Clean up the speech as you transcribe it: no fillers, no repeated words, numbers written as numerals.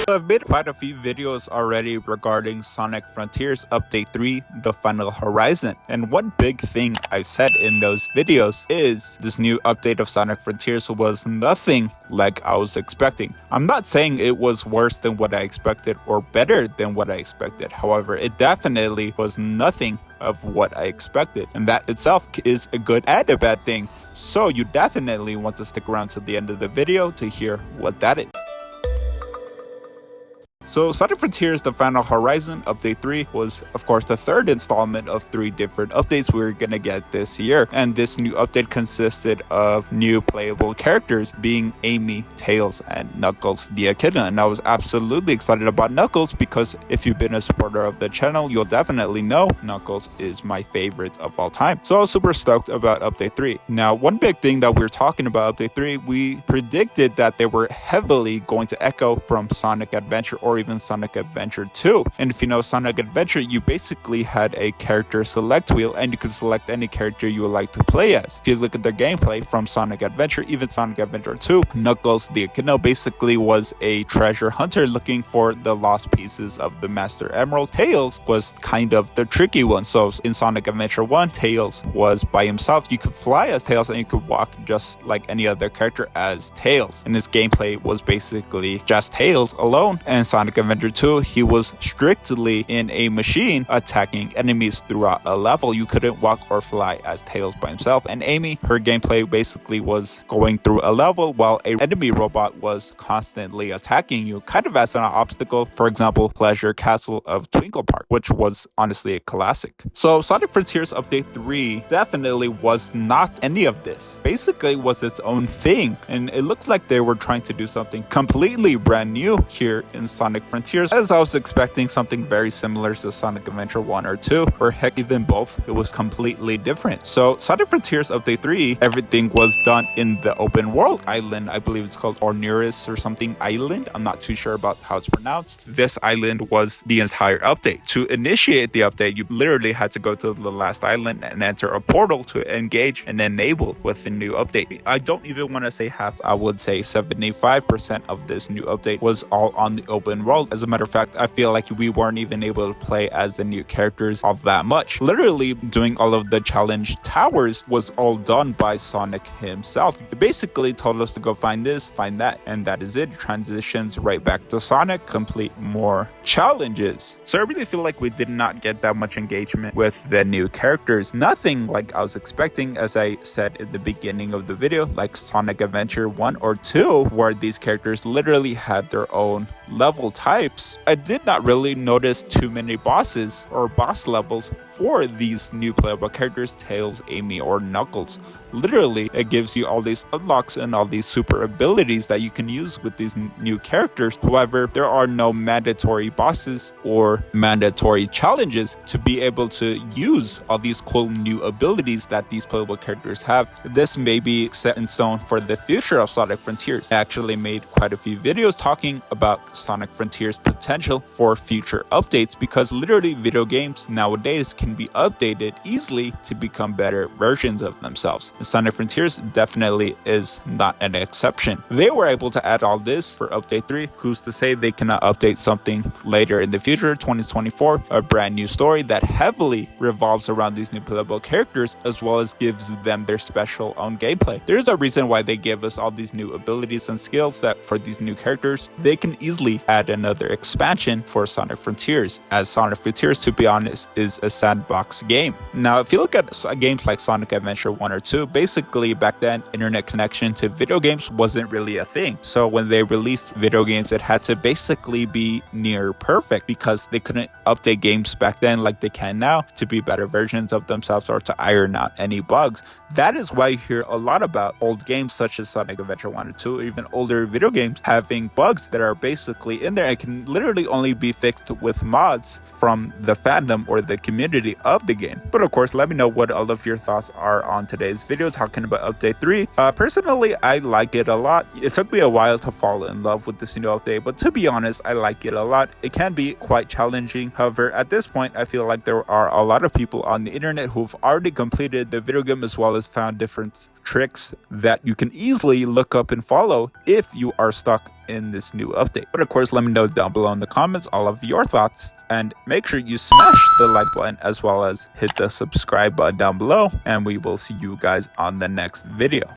I've made quite a few videos already regarding Sonic Frontiers Update 3, The Final Horizon, and one big thing I've said in those videos is this new update of Sonic Frontiers was nothing like I was expecting. I'm not saying it was worse than what I expected or better than what I expected, however, it definitely was nothing of what I expected, and that itself is a good and a bad thing, so you definitely want to stick around to the end of the video to hear what that is. So Sonic Frontiers The Final Horizon Update 3 was of course the third installment of 3 different updates we were gonna get this year, and this new update consisted of new playable characters being Amy, Tails, and Knuckles the Echidna, and I was absolutely excited about Knuckles because if you've been a supporter of the channel, you'll definitely know Knuckles is my favorite of all time. So I was super stoked about Update 3. Now, one big thing that we're talking about Update 3, we predicted that they were heavily going to echo from Sonic Adventure or even Sonic Adventure 2. And if you know Sonic Adventure, you basically had a character select wheel and you could select any character you would like to play as. If you look at their gameplay from Sonic Adventure, even Sonic Adventure 2, Knuckles the Echidna basically was a treasure hunter looking for the lost pieces of the Master Emerald. Tails was kind of the tricky one. So in Sonic Adventure 1, Tails was by himself. You could fly as Tails and you could walk just like any other character as Tails. And his gameplay was basically just Tails alone. And Sonic Adventure 2, he was strictly in a machine attacking enemies throughout a level. You couldn't walk or fly as Tails by himself. And Amy, her gameplay basically was going through a level while a enemy robot was constantly attacking you, kind of as an obstacle. For example, Pleasure Castle of Twinkle Park, which was honestly a classic. So Sonic Frontiers Update 3 definitely was not any of this. Basically was its own thing, and it looks like they were trying to do something completely brand new here in Sonic Frontiers, as I was expecting something very similar to Sonic Adventure 1 or 2, or heck even both. It was completely different. So Sonic Frontiers Update 3, everything was done in the open world island. I believe it's called Orneris or something island. I'm not too sure about how it's pronounced. This island was the entire update. To initiate the update, you literally had to go to the last island and enter a portal to engage and enable with the new update. I don't even want to say half, I would say 75% of this new update was all on the open world. As a matter of fact, I feel like we weren't even able to play as the new characters all that much. Literally doing all of the challenge towers was all done by Sonic himself. He basically told us to go find this, find that, and that is it. Transitions right back to Sonic, complete more challenges. So I really feel like we did not get that much engagement with the new characters. Nothing like I was expecting, as I said in the beginning of the video, like Sonic Adventure 1 or 2, where these characters literally had their own level types. I did not really notice too many bosses or boss levels for these new playable characters, Tails, Amy, or Knuckles. Literally, it gives you all these unlocks and all these super abilities that you can use with these new characters. However, there are no mandatory bosses or mandatory challenges to be able to use all these cool new abilities that these playable characters have. This may be set in stone for the future of Sonic Frontiers. I actually made quite a few videos talking about Sonic Frontiers' potential for future updates, because literally video games nowadays can be updated easily to become better versions of themselves. Sonic Frontiers definitely is not an exception. They were able to add all this for Update 3. Who's to say they cannot update something later in the future, 2024, a brand new story that heavily revolves around these new playable characters, as well as gives them their special own gameplay. There's a reason why they give us all these new abilities and skills that for these new characters, they can easily add another expansion for Sonic Frontiers, as Sonic Frontiers, to be honest, is a sandbox game. Now, if you look at games like Sonic Adventure 1 or 2, basically back then, internet connection to video games wasn't really a thing. So when they released video games, it had to basically be near perfect, because they couldn't update games back then like they can now to be better versions of themselves or to iron out any bugs. That is why you hear a lot about old games such as Sonic Adventure 1 or 2, or even older video games having bugs that are basically in there and can literally only be fixed with mods from the fandom or the community of the game. But of course, let me know what all of your thoughts are on today's video. video talking about update 3. Personally, I like it a lot. It took me a while to fall in love with this new update, but to be honest, I like it a lot. It can be quite challenging. However, at this point, I feel like there are a lot of people on the internet who've already completed the video game as well as found different tricks that you can easily look up and follow if you are stuck in this new update. But of course, let me know down below in the comments all of your thoughts, and make sure you smash the like button as well as hit the subscribe button down below, and we will see you guys on the next video.